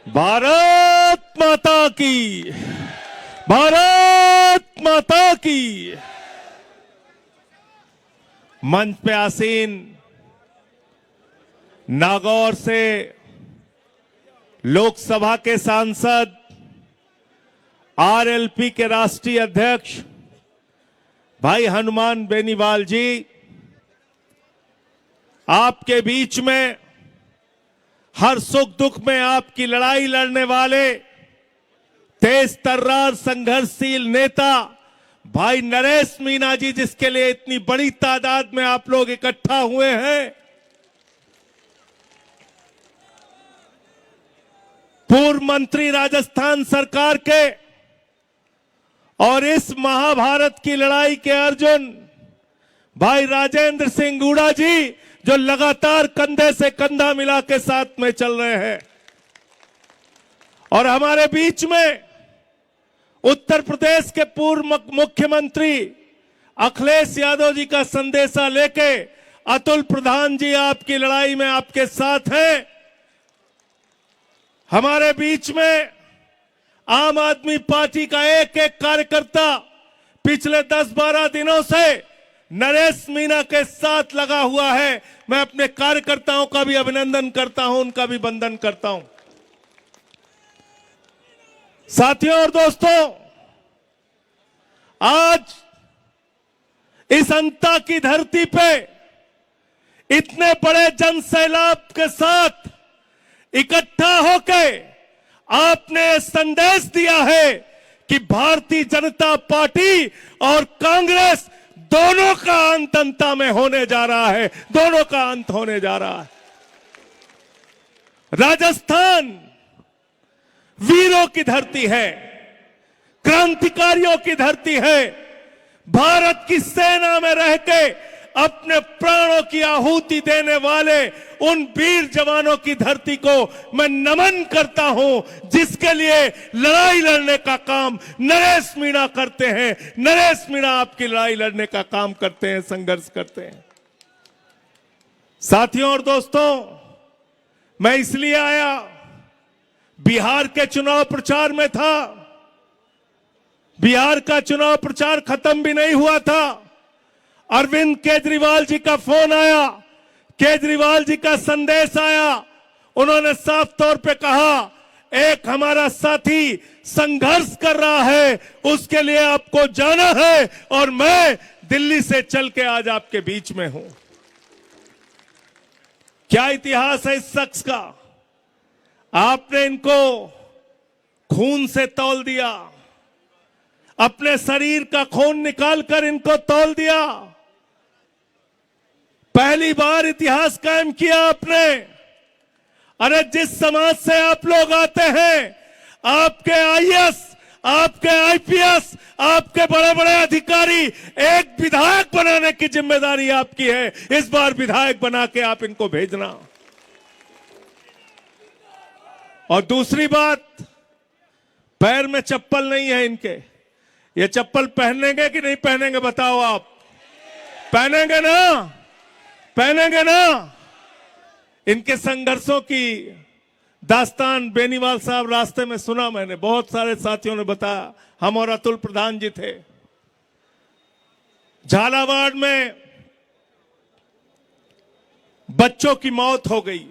भारत माता की, भारत माता की। मंच पे आसीन नागौर से लोकसभा के सांसद, आरएलपी के राष्ट्रीय अध्यक्ष भाई हनुमान बेनीवाल जी, आपके बीच में हर सुख दुख में आपकी लड़ाई लड़ने वाले तेज तर्रार संघर्षशील नेता भाई नरेश मीणा जी, जिसके लिए इतनी बड़ी तादाद में आप लोग इकट्ठा हुए हैं। पूर्व मंत्री राजस्थान सरकार के और इस महाभारत की लड़ाई के अर्जुन भाई राजेंद्र सिंह गुड़ा जी, जो लगातार कंधे से कंधा मिला के साथ में चल रहे हैं। और हमारे बीच में उत्तर प्रदेश के पूर्व मुख्यमंत्री अखिलेश यादव जी का संदेशा लेके अतुल प्रधान जी आपकी लड़ाई में आपके साथ हैं। हमारे बीच में आम आदमी पार्टी का एक एक कार्यकर्ता पिछले 10-12 दिनों से नरेश मीणा के साथ लगा हुआ है। मैं अपने कार्यकर्ताओं का भी अभिनंदन करता हूं, उनका भी वंदन करता हूं। साथियों और दोस्तों, आज इस अंता की धरती पे इतने बड़े जन सैलाब के साथ इकट्ठा होके आपने संदेश दिया है कि भारतीय जनता पार्टी और कांग्रेस दोनों का अंत अंता में होने जा रहा है, दोनों का अंत होने जा रहा है। राजस्थान वीरों की धरती है, क्रांतिकारियों की धरती है। भारत की सेना में रह के अपने प्राणों की आहुति देने वाले उन वीर जवानों की धरती को मैं नमन करता हूं, जिसके लिए लड़ाई लड़ने का काम नरेश मीणा करते हैं। नरेश मीणा आपकी लड़ाई लड़ने का काम करते हैं, संघर्ष करते हैं। साथियों और दोस्तों, मैं इसलिए आया, बिहार के चुनाव प्रचार में था। बिहार का चुनाव प्रचार खत्म भी नहीं हुआ था, अरविंद केजरीवाल जी का फोन आया, केजरीवाल जी का संदेश आया। उन्होंने साफ तौर पे कहा, एक हमारा साथी संघर्ष कर रहा है, उसके लिए आपको जाना है और मैं दिल्ली से चल के आज आपके बीच में हूं। क्या इतिहास है इस शख्स का। आपने इनको खून से तौल दिया, अपने शरीर का खून निकालकर इनको तौल दिया। पहली बार इतिहास कायम किया आपने। अरे जिस समाज से आप लोग आते हैं, आपके आईएएस, आपके आईपीएस, आपके बड़े बड़े अधिकारी, एक विधायक बनाने की जिम्मेदारी आपकी है। इस बार विधायक बना के आप इनको भेजना। और दूसरी बात, पैर में चप्पल नहीं है इनके। ये चप्पल पहनेंगे कि नहीं पहनेंगे बताओ आप? पहनेंगे ना? पहनेंगे ना? इनके संघर्षों की दास्तान बेनीवाल साहब रास्ते में सुना मैंने, बहुत सारे साथियों ने बताया। हम और अतुल प्रधान जी थे झालावाड़ में, बच्चों की मौत हो गई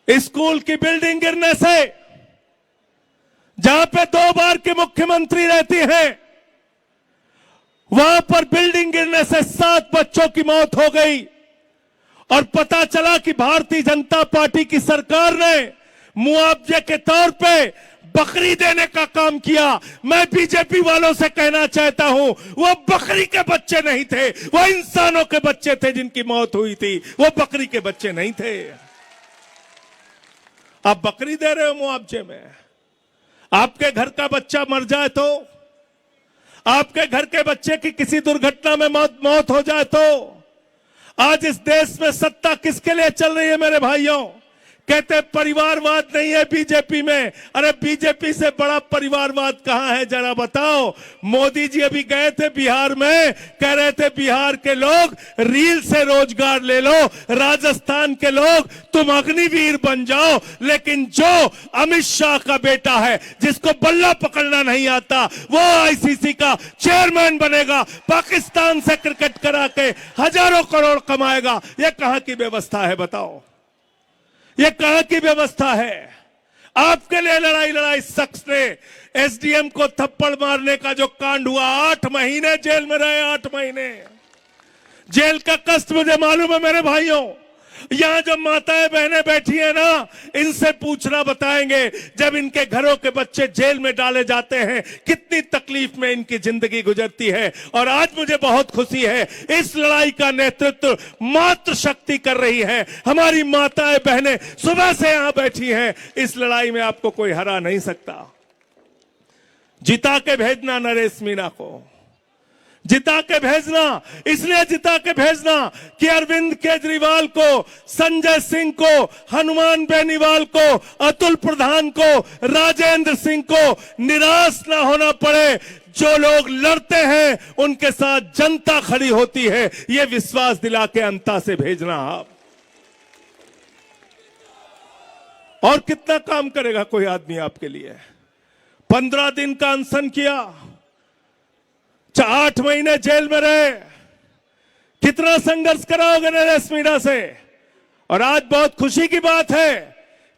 स्कूल की बिल्डिंग गिरने से। जहां पे 2 बार के मुख्यमंत्री रहती हैं, वहां पर बिल्डिंग गिरने से 7 बच्चों की मौत हो गई। और पता चला कि भारतीय जनता पार्टी की सरकार ने मुआवजे के तौर पे बकरी देने का काम किया। मैं बीजेपी वालों से कहना चाहता हूं, वो बकरी के बच्चे नहीं थे, वो इंसानों के बच्चे थे जिनकी मौत हुई थी, वो बकरी के बच्चे नहीं थे। आप बकरी दे रहे हो मुआवजे में। आपके घर का बच्चा मर जाए तो, आपके घर के बच्चे की किसी दुर्घटना में मौत हो जाए तो, आज इस देश में सत्ता किसके लिए चल रही है मेरे भाइयों? कहते परिवारवाद नहीं है बीजेपी में। अरे बीजेपी से बड़ा परिवारवाद कहां है जरा बताओ। मोदी जी अभी गए थे बिहार में, कह रहे थे बिहार के लोग रील से रोजगार ले लो, राजस्थान के लोग तुम अग्निवीर बन जाओ। लेकिन जो अमित शाह का बेटा है, जिसको बल्ला पकड़ना नहीं आता, वो आईसीसी का चेयरमैन बनेगा, पाकिस्तान से क्रिकेट करा के हजारों करोड़ कमाएगा। ये कहां की व्यवस्था है बताओ, ये कहां की व्यवस्था है। आपके लिए लड़ाई शख्स ने एसडीएम को थप्पड़ मारने का जो कांड हुआ, 8 महीने जेल में रहे, 8 महीने जेल का कष्ट मुझे मालूम है मेरे भाइयों। यहां जो माताएं बहनें बैठी हैं ना, इनसे पूछना बताएंगे, जब इनके घरों के बच्चे जेल में डाले जाते हैं कितनी तकलीफ में इनकी जिंदगी गुजरती है। और आज मुझे बहुत खुशी है, इस लड़ाई का नेतृत्व मातृशक्ति कर रही है। हमारी माताएं बहनें सुबह से यहां बैठी हैं। इस लड़ाई में आपको कोई हरा नहीं सकता। जिता के भेजना नरेश मीणा को, जिता के भेजना, इसलिए जिता के भेजना कि अरविंद केजरीवाल को, संजय सिंह को, हनुमान बेनीवाल को, अतुल प्रधान को, राजेंद्र सिंह को निराश ना होना पड़े। जो लोग लड़ते हैं उनके साथ जनता खड़ी होती है, ये विश्वास दिला के अंता से भेजना आप। और कितना काम करेगा कोई आदमी आपके लिए। 15 दिन का अनशन किया, 8 महीने जेल में रहे, कितना संघर्ष कराओगे नरेश मीणा से। और आज बहुत खुशी की बात है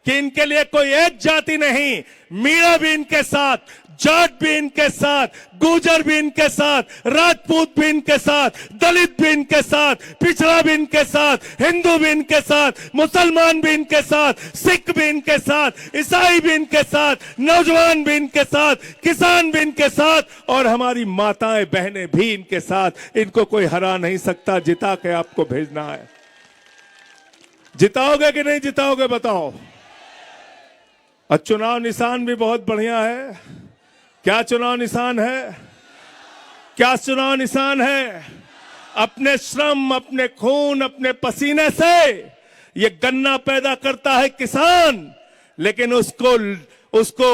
कि इनके लिए कोई एक जाति नहीं, मीणा भी इनके साथ, जाट भी इनके साथ, गुर्जर भी इनके साथ, राजपूत भी इनके साथ, दलित भी इनके साथ, पिछड़ा भी इनके साथ, हिंदू भी इनके साथ, मुसलमान भी इनके साथ, सिख भी इनके साथ, ईसाई भी इनके साथ, नौजवान भी इनके साथ, किसान भी इनके साथ, और हमारी माताएं बहनें भी इनके साथ। इनको कोई हरा नहीं सकता। जिता के आपको भेजना है। जिताओगे कि नहीं जिताओगे बताओ। और चुनाव निशान भी बहुत बढ़िया है। क्या चुनाव निशान है, क्या चुनाव निशान है। अपने श्रम, अपने खून, अपने पसीने से ये गन्ना पैदा करता है किसान, लेकिन उसको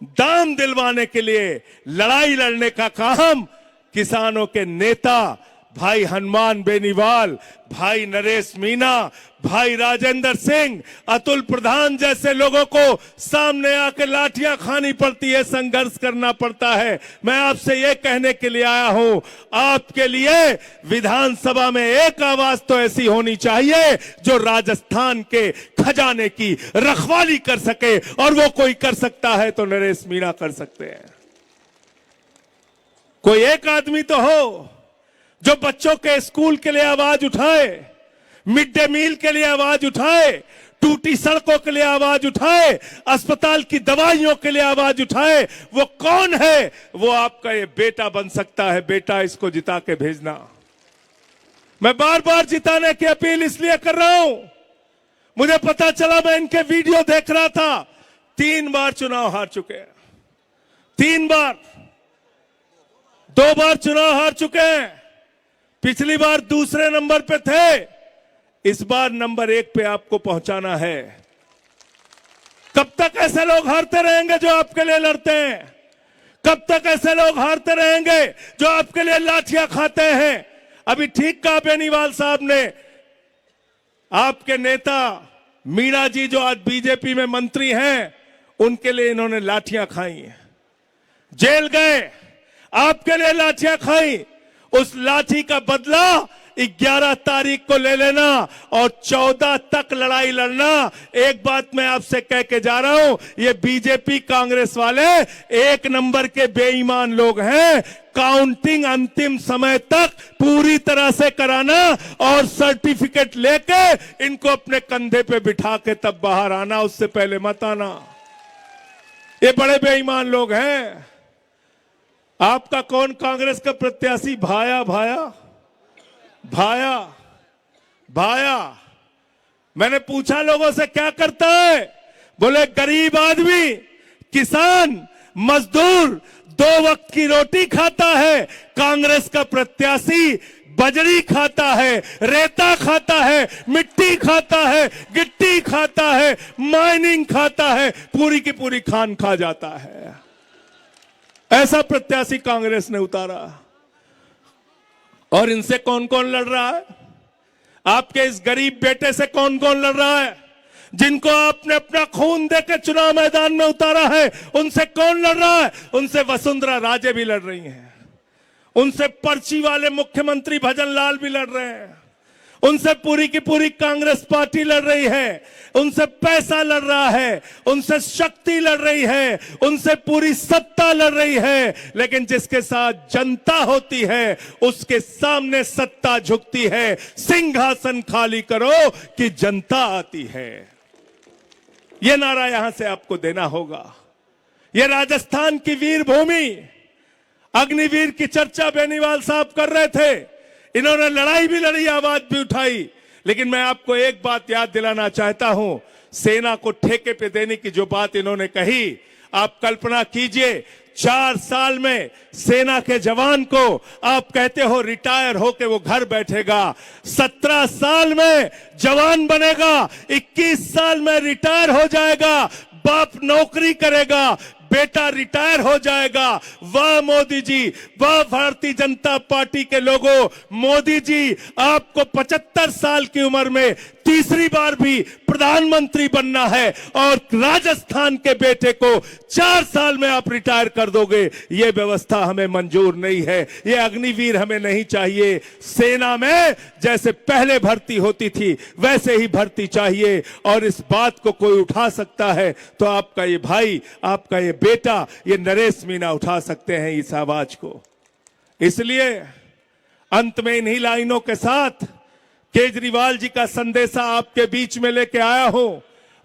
दाम दिलवाने के लिए लड़ाई लड़ने का काम किसानों के नेता भाई हनुमान बेनीवाल, भाई नरेश मीणा, भाई राजेंद्र सिंह, अतुल प्रधान जैसे लोगों को सामने आकर लाठियां खानी पड़ती है, संघर्ष करना पड़ता है। मैं आपसे ये कहने के लिए आया हूं, आपके लिए विधानसभा में एक आवाज तो ऐसी होनी चाहिए जो राजस्थान के खजाने की रखवाली कर सके, और वो कोई कर सकता है तो नरेश मीणा कर सकते हैं। कोई एक आदमी तो हो जो बच्चों के स्कूल के लिए आवाज उठाए, मिड डे मील के लिए आवाज उठाए, टूटी सड़कों के लिए आवाज उठाए, अस्पताल की दवाइयों के लिए आवाज उठाए। वो कौन है? वो आपका ये बेटा बन सकता है। बेटा, इसको जिता के भेजना। मैं बार बार जिताने की अपील इसलिए कर रहा हूं, मुझे पता चला, मैं इनके वीडियो देख रहा था, 3 बार चुनाव हार चुके हैं, 3 बार, 2 बार चुनाव हार चुके हैं। पिछली बार दूसरे नंबर पे थे, इस बार नंबर 1 पे आपको पहुंचाना है। कब तक ऐसे लोग हारते रहेंगे जो आपके लिए लड़ते हैं? कब तक ऐसे लोग हारते रहेंगे जो आपके लिए लाठियां खाते हैं? अभी ठीक कहा बेनीवाल साहब ने, आपके नेता मीणा जी जो आज बीजेपी में मंत्री हैं, उनके लिए इन्होंने लाठियां खाई, जेल गए, आपके लिए लाठियां खाई। उस लाठी का बदला 11 तारीख को ले लेना और 14 तक लड़ाई लड़ना। एक बात मैं आपसे कह के जा रहा हूं, ये बीजेपी कांग्रेस वाले 1 नंबर के बेईमान लोग हैं। काउंटिंग अंतिम समय तक पूरी तरह से कराना और सर्टिफिकेट लेके इनको अपने कंधे पे बिठा के तब बाहर आना, उससे पहले मत आना। ये बड़े बेईमान लोग हैं। आपका कौन कांग्रेस का प्रत्याशी? भाया भाया भाया भाया। मैंने पूछा लोगों से क्या करता है, बोले गरीब आदमी, किसान, मजदूर 2 वक्त की रोटी खाता है। कांग्रेस का प्रत्याशी बजरी खाता है, रेता खाता है, मिट्टी खाता है, गिट्टी खाता है, माइनिंग खाता है, पूरी की पूरी खान खा जाता है। ऐसा प्रत्याशी कांग्रेस ने उतारा। और इनसे कौन कौन लड़ रहा है? आपके इस गरीब बेटे से कौन कौन लड़ रहा है? जिनको आपने अपना खून देकर चुनाव मैदान में उतारा है, उनसे कौन लड़ रहा है? उनसे वसुंधरा राजे भी लड़ रही हैं, उनसे पर्ची वाले मुख्यमंत्री भजन लाल भी लड़ रहे हैं, उनसे पूरी की पूरी कांग्रेस पार्टी लड़ रही है, उनसे पैसा लड़ रहा है, उनसे शक्ति लड़ रही है, उनसे पूरी सत्ता लड़ रही है। लेकिन जिसके साथ जनता होती है उसके सामने सत्ता झुकती है। सिंहासन खाली करो कि जनता आती है। यह नारा यहां से आपको देना होगा। यह राजस्थान की वीर भूमि, अग्निवीर की चर्चा बेनीवाल साहब कर रहे थे। इन्होंने लड़ाई भी लड़ी, आवाज भी उठाई। लेकिन मैं आपको एक बात याद दिलाना चाहता हूं, सेना को ठेके पे देने की जो बात इन्होंने कही, आप कल्पना कीजिए 4 साल में सेना के जवान को आप कहते हो रिटायर होके वो घर बैठेगा, 17 साल में जवान बनेगा, 21 साल में रिटायर हो जाएगा, बाप नौकरी करेगा, बेटा रिटायर हो जाएगा। वाह मोदी जी, वाह भारतीय जनता पार्टी के लोगों, मोदी जी आपको 75 साल की उम्र में तीसरी बार भी प्रधानमंत्री बनना है और राजस्थान के बेटे को 4 साल में आप रिटायर कर दोगे। यह व्यवस्था हमें मंजूर नहीं है, यह अग्निवीर हमें नहीं चाहिए। सेना में जैसे पहले भर्ती होती थी वैसे ही भर्ती चाहिए। और इस बात को कोई उठा सकता है तो आपका ये भाई, आपका ये बेटा, ये नरेश मीणा उठा सकते हैं इस आवाज को। इसलिए अंत में इन्हीं लाइनों के साथ केजरीवाल जी का संदेशा आपके बीच में लेके आया हूं।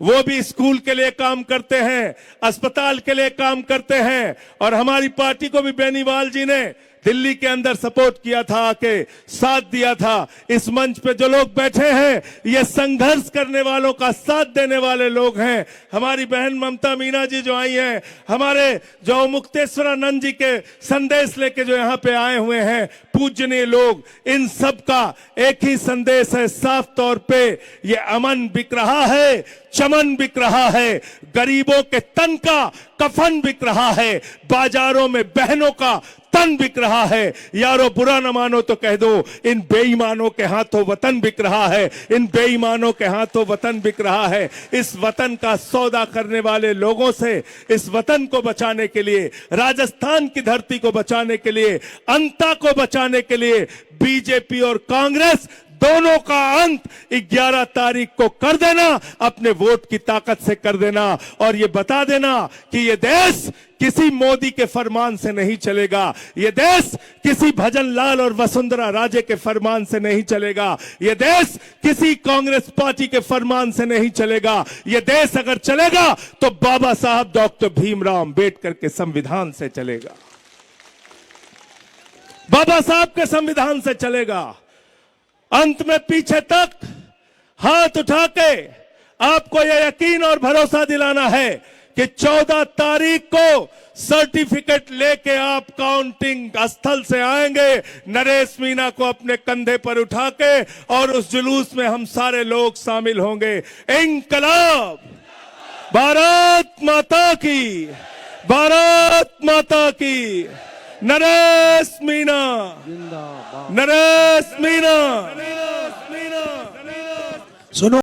वो भी स्कूल के लिए काम करते हैं, अस्पताल के लिए काम करते हैं, और हमारी पार्टी को भी बेनीवाल जी ने दिल्ली के अंदर सपोर्ट किया था, आके साथ दिया था। इस मंच पे जो लोग बैठे हैं ये संघर्ष करने वालों का साथ देने वाले लोग हैं। हमारी बहन ममता मीणा जी जो आई हैं, हमारे जो मुक्तेश्वरानंद जी के संदेश लेके जो यहाँ पे आए हुए हैं पूजनीय लोग, इन सब का एक ही संदेश है साफ तौर पे, ये अमन बिक रहा है, चमन बिक रहा है, गरीबों के तन का कफन बिक रहा है, बाजारों में बहनों का तन बिक रहा है। यारो बुरा न मानो तो कह दो, इन बेईमानों के हाथों वतन बिक रहा है, इन बेईमानों के हाथों वतन बिक रहा है। इस वतन का सौदा करने वाले लोगों से, इस वतन को बचाने के लिए, राजस्थान की धरती को बचाने के लिए, अंता को बचाने के लिए बीजेपी और कांग्रेस दोनों का अंत 11 तारीख को कर देना, अपने वोट की ताकत से कर देना, और ये बता देना कि ये देश किसी मोदी के फरमान से नहीं चलेगा, ये देश किसी भजन लाल और वसुंधरा राजे के फरमान से नहीं चलेगा, ये देश किसी कांग्रेस पार्टी के फरमान से नहीं चलेगा। ये देश अगर चलेगा तो बाबा साहब डॉक्टर भीमराव अंबेडकर के संविधान से चलेगा, बाबा साहब के संविधान से चलेगा। अंत में पीछे तक हाथ उठा के आपको यह यकीन और भरोसा दिलाना है कि 14 तारीख को सर्टिफिकेट लेके आप काउंटिंग स्थल से आएंगे, नरेश मीणा को अपने कंधे पर उठा के, और उस जुलूस में हम सारे लोग शामिल होंगे। इंकलाब, भारत माता की, भारत माता की, नरेश मीणा, नरेश मीणा। सुनो।